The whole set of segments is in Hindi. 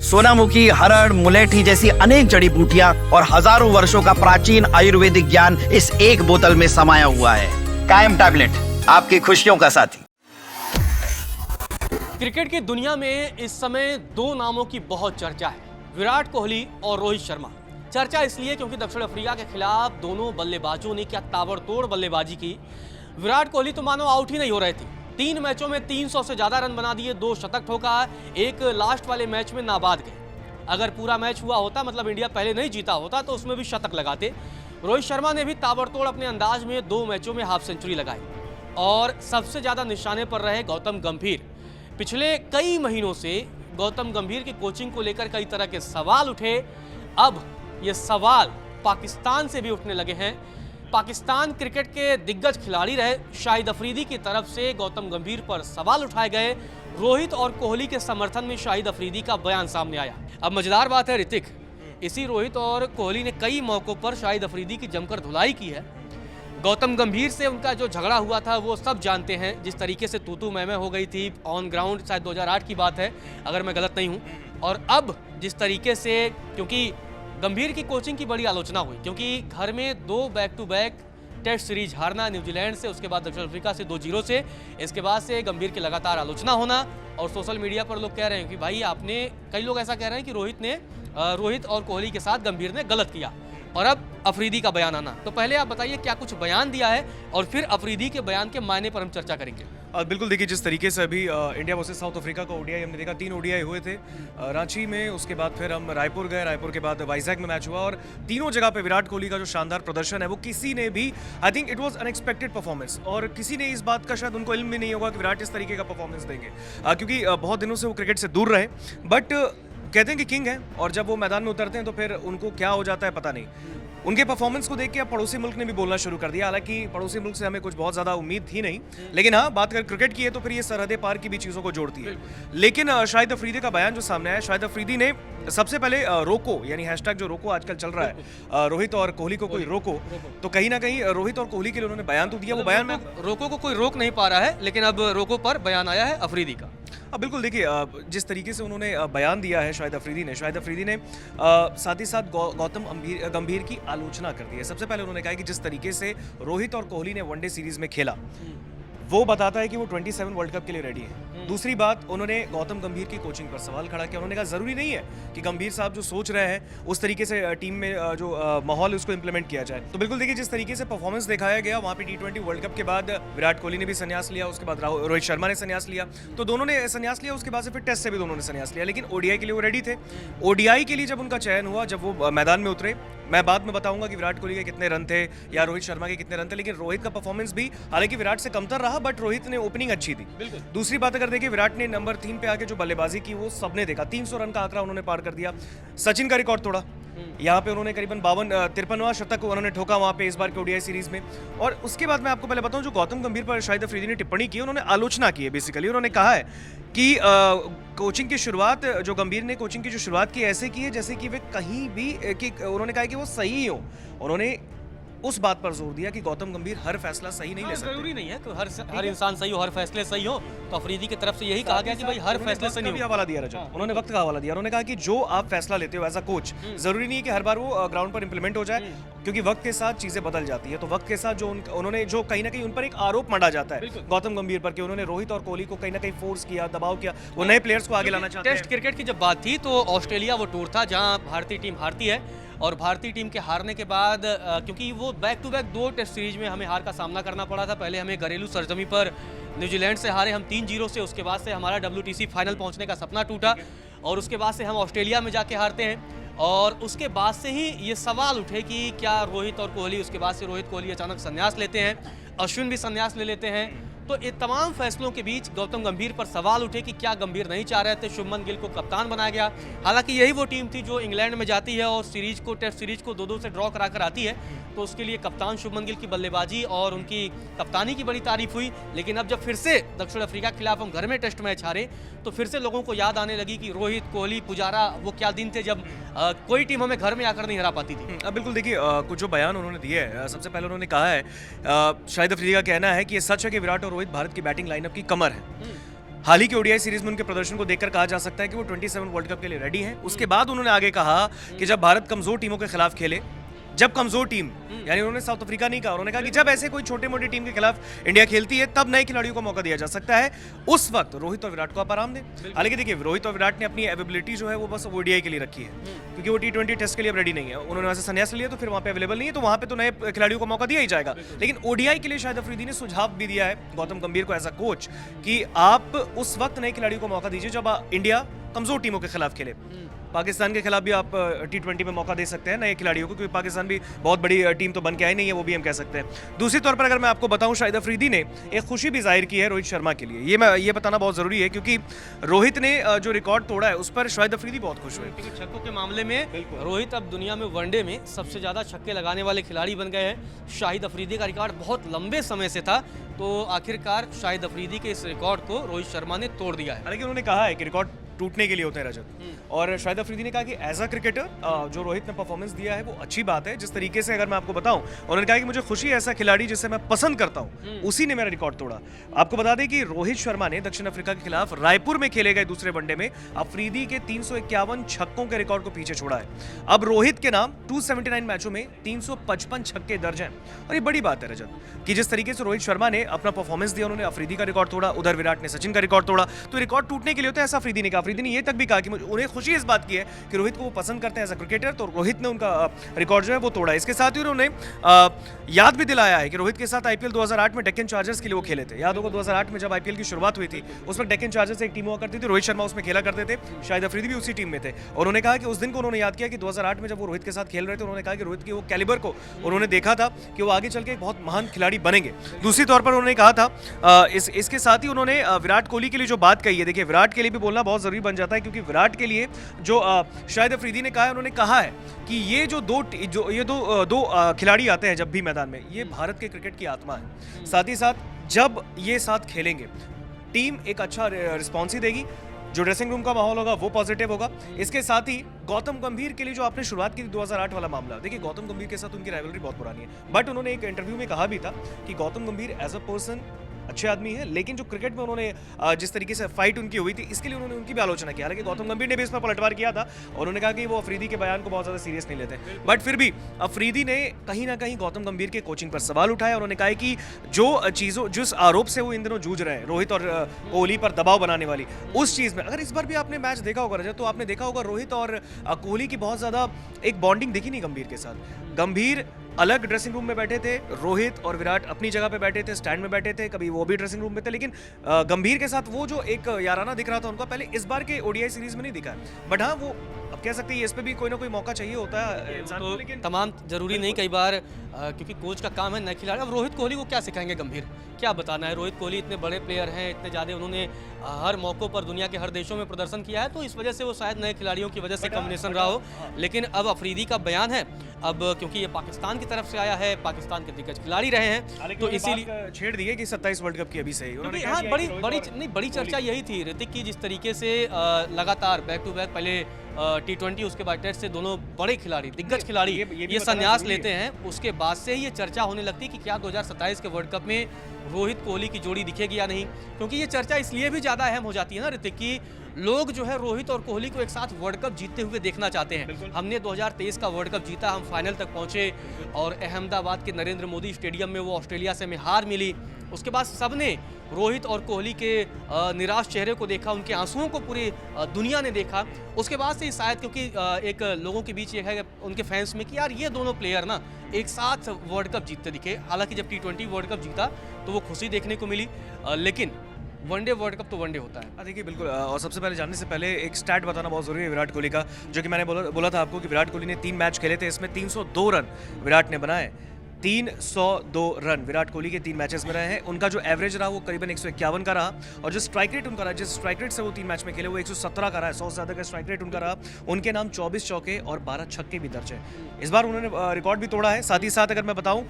सोनामुखी, हरड़, मुलेठी जैसी अनेक जड़ी बूटियां और हजारों वर्षों का प्राचीन आयुर्वेदिक ज्ञान इस एक बोतल में समाया हुआ है। कायम टैबलेट, आपकी खुशियों का साथी। क्रिकेट की दुनिया में इस समय दो नामों की बहुत चर्चा है, विराट कोहली और रोहित शर्मा। चर्चा इसलिए क्योंकि दक्षिण अफ्रीका के खिलाफ दोनों बल्लेबाजों ने क्या ताबड़तोड़ बल्लेबाजी की। विराट कोहली तो मानो आउट ही नहीं हो रहे थे। 3 मैचों में 300 से ज्यादा रन बना दिए, 2 शतक ठोका, एक लास्ट वाले मैच में नाबाद गए। अगर पूरा मैच हुआ होता, मतलब इंडिया पहले नहीं जीता होता, तो उसमें भी शतक लगाते। रोहित शर्मा ने भी ताबड़तोड़ अपने अंदाज में 2 मैचों में हाफ सेंचुरी लगाई। और सबसे ज्यादा निशाने पर रहे गौतम गंभीर। पिछले कई महीनों से गौतम गंभीर की कोचिंग को लेकर कई तरह के सवाल उठे। अब ये सवाल पाकिस्तान से भी उठने लगे हैं। पाकिस्तान क्रिकेट के दिग्गज खिलाड़ी रहे शाहिद अफरीदी की तरफ से गौतम गंभीर पर सवाल उठाए गए। रोहित और कोहली के समर्थन में शाहिद अफरीदी का बयान सामने आया। अब मजेदार बात है ऋतिक, इसी रोहित और कोहली ने कई मौकों पर शाहिद अफरीदी की जमकर धुलाई की है। गौतम गंभीर से उनका जो झगड़ा हुआ था वो सब जानते हैं। जिस तरीके से तू मैं हो गई थी ऑन ग्राउंड, शायद 2008 की बात है अगर मैं गलत नहीं हूँ। और अब जिस तरीके से, क्योंकि गंभीर की कोचिंग की बड़ी आलोचना हुई, क्योंकि घर में 2 back to back test series हारना, न्यूजीलैंड से, उसके बाद दक्षिण अफ्रीका से 2-0 से, इसके बाद से गंभीर की लगातार आलोचना होना। और सोशल मीडिया पर लोग कह रहे हैं कि भाई आपने, कई लोग ऐसा कह रहे हैं कि रोहित और कोहली के साथ गंभीर ने गलत किया। और अब अफरीदी का बयान आना। तो पहले आप बताइए क्या कुछ बयान दिया है और फिर अफरीदी के बयान के मायने पर हम चर्चा करेंगे। बिल्कुल, देखिए जिस तरीके से अभी इंडिया वर्सेस साउथ अफ्रीका का ओडीआई हमने देखा, 3 ओडीआई हुए थे रांची में, उसके बाद फिर हम रायपुर गए, रायपुर के बाद वाइजैक में मैच हुआ और तीनों जगह पे विराट कोहली का जो शानदार प्रदर्शन है वो किसी ने भी, I think it was unexpected performance. और किसी ने इस बात का शायद उनको इल्म भी नहीं होगा कि विराट इस तरीके का परफॉर्मेंस देंगे, क्योंकि बहुत दिनों से वो क्रिकेट से दूर रहे। बट कहते हैं कि किंग है और जब वो मैदान में उतरते हैं तो फिर उनको क्या हो जाता है पता नहीं। उनके परफॉर्मेंस को देख के अब पड़ोसी मुल्क ने भी बोलना शुरू कर दिया। हालांकि पड़ोसी मुल्क से हमें कुछ बहुत ज़्यादा उम्मीद थी नहीं, लेकिन हाँ, बात कर क्रिकेट की है तो फिर ये सरहदें पार की भी चीज़ों को जोड़ती है। लेकिन शाहिद अफरीदी का बयान जो सामने आया, शाहिद अफरीदी ने सबसे पहले रोको, यानी हैशटैग जो रोको आजकल चल रहा है, रोहित और कोहली को कोई रोको, तो कहीं ना कहीं रोहित और कोहली के लिए उन्होंने बयान तो दिया। वो बयान में रोको को कोई रोक नहीं पा रहा है, लेकिन अब रोको पर बयान आया है अफरीदी का। अब बिल्कुल देखिए, जिस तरीके से उन्होंने बयान दिया है शाहिद अफरीदी ने साथ ही साथ गौतम गंभीर की आलोचना कर दी है। सबसे पहले उन्होंने कहा कि जिस तरीके से रोहित और कोहली ने वनडे सीरीज में खेला वो बताता है कि वो 27 वर्ल्ड कप के लिए रेडी है। दूसरी बात, उन्होंने गौतम गंभीर की कोचिंग पर सवाल खड़ा किया। उन्होंने कहा जरूरी नहीं है कि गंभीर साहब जो सोच रहे हैं उस तरीके से टीम में जो माहौल उसको इंप्लीमेंट किया जाए। तो बिल्कुल देखिए, जिस तरीके से परफॉर्मेंस दिखाया गया वहाँ पे T20 वर्ल्ड कप के बाद विराट कोहली ने भी संन्यास लिया, उसके बाद रोहित शर्मा ने संन्यास लिया, तो दोनों ने संन्यास लिया। उसके बाद से फिर टेस्ट से भी दोनों ने संन्यास लिया, लेकिन ओडीआई के लिए वो रेडी थे। ओडीआई के लिए जब उनका चयन हुआ, जब वो मैदान में उतरे, मैं बाद में बताऊंगा कि विराट कोहली के कितने रन थे या रोहित शर्मा के कितने रन थे, लेकिन रोहित का परफॉर्मेंस भी हालांकि विराट से कमतर रहा, बट रोहित ने ओपनिंग अच्छी थी। दूसरी बात अगर देखिए, विराट ने नंबर 3 पे आके जो बल्लेबाजी की वो सबने देखा। 300 रन का आंकड़ा उन्होंने पार कर दिया, सचिन का रिकॉर्ड तोड़ा। यहाँ पे उन्होंने करीबन 53वां शतक उन्होंने ठोका वहाँ पे इस बार के ओडीआई सीरीज में। और उसके बाद मैं आपको पहले बताऊं, जो गौतम गंभीर पर शाहिद अफरीदी ने टिप्पणी की, उन्होंने आलोचना की है। बेसिकली उन्होंने कहा है कि कोचिंग की शुरुआत, जो गंभीर ने कोचिंग की जो शुरुआत की ऐसे की है जैसे कि वे कहीं भी कि उन्होंने कहा कि वो सही हो। उन्होंने उस बात पर जोर दिया कि गौतम गंभीर हर फैसला सही नहीं ले सकते। जरूरी नहीं है कि हर इंसान सही हो, हर फैसले सही हो। तो अफरीदी की तरफ से यही कहा गया कि भाई हर फैसले सही नहीं हो। हवाला दिया रजत, उन्होंने वक्त का हवाला दिया। उन्होंने कहा कि जो आप फैसला लेते हो एज अ कोच, जरूरी नहीं है कि हर बार वो ग्राउंड पर इंप्लीमेंट हो जाए, क्योंकि वक्त के साथ चीजें बदल जाती है। तो वक्त के साथ जो उन्होंने जो कहीं ना कहीं उन पर एक आरोप मढ़ा जाता है गौतम गंभीर पर कि उन्होंने रोहित और कोहली को कहीं ना कहीं फोर्स किया, दबाव किया, वो नए प्लेयर्स को आगे लाना चाहते हैं। टेस्ट क्रिकेट की जब बात थी तो ऑस्ट्रेलिया वो टूर था जहां भारतीय टीम हारती है, और भारतीय टीम के हारने के बाद, क्योंकि वो back to back 2 test series में हमें हार का सामना करना पड़ा था। पहले हमें घरेलू सरजमी पर न्यूजीलैंड से हारे हम 3-0 से, उसके बाद से हमारा WTC फाइनल पहुंचने का सपना टूटा, और उसके बाद से हम ऑस्ट्रेलिया में जाके हारते हैं। और उसके बाद से ही ये सवाल उठे कि क्या रोहित और कोहली, उसके बाद से रोहित कोहली अचानक संन्यास लेते हैं, अश्विन भी संन्यास ले लेते हैं। तो ये तमाम फैसलों के बीच गौतम गंभीर पर सवाल उठे कि क्या गंभीर नहीं चाह रहे थे। शुभमन गिल को कप्तान बनाया गया, हालांकि यही वो टीम थी जो इंग्लैंड में जाती है और सीरीज को, टेस्ट सीरीज को 2-2 से ड्रॉ कराकर आती है। तो उसके लिए कप्तान शुभमन गिल की बल्लेबाजी और उनकी कप्तानी की बड़ी तारीफ हुई। लेकिन अब जब फिर से दक्षिण अफ्रीका के खिलाफ हम घर में टेस्ट मैच हारे, तो फिर से लोगों को याद आने लगी कि रोहित, कोहली, पुजारा, वो क्या दिन थे जब कोई टीम हमें घर में आकर नहीं हरा पाती थी। अब बिल्कुल देखिए, कुछ जो बयान उन्होंने दिए है, सबसे पहले उन्होंने कहा है, शाहिद अफरीदी का कहना है कि ये सच है कि विराट और रोहित भारत की बैटिंग लाइनअप की कमर है। हाल ही के ओडीआई सीरीज में उनके प्रदर्शन को देखकर कहा जा सकता है कि वो 27 वर्ल्ड कप के लिए रेडी हैं। उसके बाद उन्होंने आगे कहा कि जब भारत कमजोर टीमों के खिलाफ खेले, जब कमजोर टीम, यानी उन्होंने साउथ अफ्रीका नहीं कहा, उन्होंने कहा कि जब ऐसे कोई छोटे मोटी टीम के खिलाफ इंडिया खेलती है तब नए खिलाड़ियों को मौका दिया जा सकता है, उस वक्त रोहित और विराट को आप आराम दें। हालांकि देखिए, रोहित और विराट ने अपनी अवेलेबिलिटी जो है वो बस ओडीआई के लिए रखी है, क्योंकि वो टी20 टेस्ट के लिए अब रेडी नहीं है। उन्होंने वहां से संन्यास लिया तो फिर वहां पे अवेलेबल नहीं है, तो वहां पे तो नए खिलाड़ियों को मौका दिया ही जाएगा। लेकिन ओडीआई के लिए शाहिद अफरीदी ने सुझाव भी दिया है गौतम गंभीर को एज अ कोच कि आप उस वक्त नए खिलाड़ियों को मौका दीजिए जब इंडिया कमजोर टीमों के खिलाफ खेले। पाकिस्तान के खिलाफ भी आप टी20 में मौका दे सकते हैं नए खिलाड़ियों को, क्योंकि पाकिस्तान भी बहुत बड़ी टीम तो बन के आई नहीं है, वो भी हम कह सकते हैं। दूसरी तौर पर अगर मैं आपको बताऊं, शाहिद अफरीदी ने एक खुशी भी जाहिर की है रोहित शर्मा के लिए। ये बताना बहुत जरूरी है, क्योंकि रोहित ने जो रिकॉर्ड तोड़ा है उस पर शाहिद अफरीदी बहुत खुश हुए। क्योंकि छक्कों के मामले में रोहित अब दुनिया में वनडे में सबसे ज्यादा छक्के लगाने वाले खिलाड़ी बन गए हैं। शाहिद अफरीदी का रिकॉर्ड बहुत लंबे समय से था, तो आखिरकार शाहिद अफरीदी के इस रिकॉर्ड को रोहित शर्मा ने तोड़ दिया है। हालांकि उन्होंने कहा है कि रिकॉर्ड टूटने के लिए होते हैं रजत, और शाहिद अफरीदी ने कहा कि एज अ क्रिकेटर जो रोहित ने परफॉर्मेंस दिया है वो अच्छी बात है। जिस तरीके से अगर मैं आपको बताऊं, उन्होंने कहा कि मुझे खुशी है ऐसा खिलाड़ी जिसे मैं पसंद करता हूं उसी ने मेरा रिकॉर्ड तोड़ा। आपको बता दें कि रोहित शर्मा ने दक्षिण अफ्रीका के खिलाफ रायपुर में खेले गए दूसरे वनडे में अफरीदी के 351 छक्कों के रिकॉर्ड को पीछे छोड़ा है। अब रोहित के नाम 279 मैचों में 355 छक्के दर्ज हैं, और ये बड़ी बात है रजत कि जिस तरीके से रोहित शर्मा ने अपना परफॉर्मेंस दिया, उन्होंने अफरीदी का रिकॉर्ड तोड़ा, उधर विराट ने सचिन का रिकॉर्ड तोड़ा। तो रिकॉर्ड टूटने के लिए होता है ऐसा अफरीदी ने कहा। अफरीदी ने ये तक भी कहा कि उन्हें खुशी इस बात की है कि रोहित को वो पसंद करते हैं एज अ क्रिकेटर, तो रोहित ने उनका रिकॉर्ड जो है वो तोड़ा। इसके साथ ही उन्होंने याद भी दिलाया है कि रोहित के साथ आईपीएल 2008 में डेक्कन चार्जर्स के लिए वो खेले थे। याद होगा 2008 में जब आईपीएल की शुरुआत हुई थी, उस वक्त डेक्कन चार्जर्स एक टीम हुआ करती थी, रोहित शर्मा उसमें खेला करते थे, शाहिद अफरीदी भी उसी टीम में थे। और उन्होंने कहा कि उस दिन को उन्होंने याद किया कि 2008 में जब वो रोहित के साथ खेल रहे थे, उन्होंने कहा कि रोहित के वो कैलिबर को उन्होंने देखा था कि वो आगे चल के एक बहुत महान खिलाड़ी बनेंगे। दूसरी तौर पर उन्होंने कहा था इसके साथ ही उन्होंने विराट कोहली के लिए जो बात कही है, देखिए विराट के लिए भी बोलना बहुत जरूरी बन जाता है, क्योंकि विराट के लिए जो शाहिद अफरीदी ने कहा है, उन्होंने कहा है कि ये जो दो खिलाड़ी आते हैं जब भी मैदान में, ये भारत के क्रिकेट की आत्मा है। साथ ही साथ जब ये साथ खेलेंगे टीम एक अच्छा रिस्पॉन्स ही देगी, जो ड्रेसिंग रूम का माहौल होगा वो पॉजिटिव होगा। इसके साथ ही गौतम गंभीर के लिए जो आपने शुरुआत की थी 2008 वाला मामला, देखिए गौतम गंभीर के साथ उनकी राइवलरी बहुत पुरानी है, बट उन्होंने एक इंटरव्यू में कहा भी था कि गौतम गंभीर एज अ पर्सन अच्छे आदमी है, लेकिन जो क्रिकेट में उन्होंने जिस तरीके से फाइट उनकी हुई थी, इसके लिए उन्होंने उनकी भी आलोचना की। हालांकि गौतम गंभीर ने भी इस पर पलटवार किया था और उन्होंने कहा कि वो अफरीदी के बयान को बहुत ज़्यादा सीरियस नहीं लेते, बट फिर भी अफरीदी ने कहीं ना कहीं गौतम गंभीर के कोचिंग पर सवाल उठाया। उन्होंने कहा कि जिस आरोप से वो इन दिनों जूझ रहे हैं, रोहित और कोहली पर दबाव बनाने वाली, उस चीज़ में अगर इस बार भी आपने मैच देखा होगा रजत, तो आपने देखा होगा रोहित और कोहली की बहुत ज़्यादा एक बॉन्डिंग दिखी नहीं गंभीर के साथ। गंभीर अलग ड्रेसिंग रूम में बैठे थे, रोहित और विराट अपनी जगह पे बैठे थे, स्टैंड में बैठे थे, कभी वो भी ड्रेसिंग रूम में थे, लेकिन गंभीर के साथ वो जो एक याराना दिख रहा था उनका, पहले इस बार के ओडीआई सीरीज में नहीं दिखा है। बट हाँ, वो अब कह सकते हैं इस पे भी कोई ना कोई मौका चाहिए होता है इंसान को, लेकिन तमाम जरूरी नहीं कई बार, क्योंकि कोच का काम है नए खिलाड़ी। अब रोहित कोहली को क्या सिखाएंगे गंभीर, क्या बताना है। रोहित कोहली इतने बड़े प्लेयर हैं, इतने ज़्यादा उन्होंने हर मौक़ों पर दुनिया के हर देशों में प्रदर्शन किया है, तो इस वजह से वो शायद नए खिलाड़ियों की वजह से कॉम्बिनेशन रहा हो। लेकिन अब अफरीदी का बयान है, अब क्योंकि ये पाकिस्तान की तरफ से आया है, पाकिस्तान के दिग्गज खिलाड़ी रहे हैं, तो इसीलिए छेड़ दिए कि 27 वर्ल्ड कप की अभी से ही उन्होंने हाँ, बड़ी चर्चा यही थी ऋतिक की, जिस तरीके से लगातार बैक टू बैक पहले टी20 उसके बाद टेस्ट से दोनों बड़े खिलाड़ी, दिग्गज खिलाड़ी ये संन्यास लेते हैं, उसके बाद से ही ये चर्चा होने लगती है कि क्या 2027 के वर्ल्ड कप में रोहित कोहली की जोड़ी दिखेगी या नहीं। क्योंकि ये चर्चा इसलिए भी ज़्यादा अहम हो जाती है ना ऋतिक की, लोग जो है रोहित और कोहली को एक साथ वर्ल्ड कप जीतते हुए देखना चाहते हैं। हमने 2023 का वर्ल्ड कप जीता, हम फाइनल तक पहुंचे और अहमदाबाद के नरेंद्र मोदी स्टेडियम में वो ऑस्ट्रेलिया से हमें हार मिली। उसके बाद सबने रोहित और कोहली के निराश चेहरे को देखा, उनके आंसुओं को पूरी दुनिया ने देखा। उसके बाद से शायद क्योंकि एक लोगों के बीच ये है उनके फैंस में कि यार ये दोनों प्लेयर ना एक साथ वर्ल्ड कप जीतते दिखे। हालांकि जब टी20 वर्ल्ड कप जीता तो वो खुशी देखने को मिली, लेकिन वनडे वर्ल्ड कप तो वनडे होता है। देखिए बिल्कुल, और सबसे पहले जानने से पहले एक स्टैट बताना बहुत जरूरी है विराट कोहली का, जो कि मैंने बोला था आपको कि विराट कोहली ने 3 मैच खेले थे, इसमें 302 रन विराट ने बनाए। 302 रन विराट कोहली के 3 मैचेस में रहे हैं। उनका जो एवरेज रहा वो करीबन 151 का रहा, और जो स्ट्राइक रेट उनका रहा, जिस स्ट्राइक रेट से वो 3 मैच में खेले वो 117 का रहा है, 100 से ज़्यादा का स्ट्राइक रेट उनका रहा। उनके नाम 24 चौके और 12 छक्के भी दर्ज है। इस बार उन्होंने रिकॉर्ड भी तोड़ा है। साथ ही साथ अगर मैं बताऊं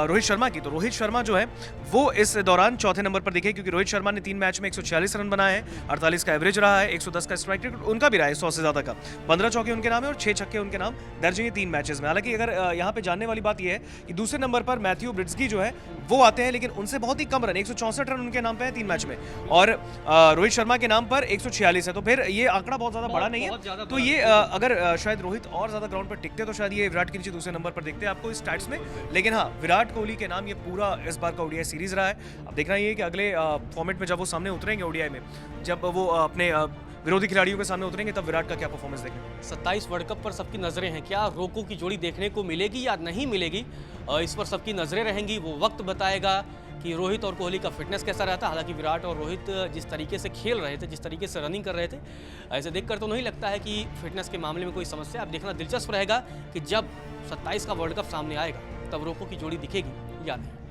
रोहित शर्मा की, तो रोहित शर्मा जो है वो इस दौरान चौथे नंबर पर दिखे, क्योंकि रोहित शर्मा ने 3 मैच में 146 रन बनाए हैं, 48 का एवरेज रहा है, 110 का स्ट्राइक रेट उनका भी रहा है 100 से ज़्यादा का, 15 चौके उनके नाम है और 6 छक्के उनके नाम दर्ज हैं 3 मैचेस में। हालांकि अगर यहाँ पे जानने वाली बात यह है कि दूसरे नंबर पर मैथ्यू ब्रिड्सकी जो है वो आते हैं, लेकिन उनसे बहुत ही कम रन, 164 रन उनके नाम पे है 3 मैच में, और रोहित शर्मा के नाम पर 146 है। तो फिर ये आंकड़ा बहुत ज़्यादा बड़ा नहीं है। तो ये अगर शायद रोहित और ज़्यादा ग्राउंड पर टिकते तो शायद ये विराट के नीचे दूसरे नंबर पर दिखते हैं आपको इस स्टैट्स में। लेकिन हाँ, विराट कोहली के नाम ये पूरा इस बार का ओडीआई सीरीज रहा है। अब देखना ये है कि अगले फॉर्मेट में जब वो सामने उतरेंगे ओडीआई में, जब वो अपने विरोधी खिलाड़ियों के सामने उतरेंगे, तब विराट का क्या परफॉर्मेंस देखेंगे। 27 वर्ल्ड कप पर सबकी नज़रें हैं, क्या रोको की जोड़ी देखने को मिलेगी या नहीं मिलेगी, इस पर सबकी नज़रें रहेंगी। वो वक्त बताएगा कि रोहित और कोहली का फिटनेस कैसा रहता। हालांकि विराट और रोहित जिस तरीके से खेल रहे थे, जिस तरीके से रनिंग कर रहे थे, ऐसे देखकर तो नहीं लगता है कि फिटनेस के मामले में कोई समस्या। अब देखना दिलचस्प रहेगा कि जब 27 का वर्ल्ड कप सामने आएगा तब रोको की जोड़ी दिखेगी या नहीं।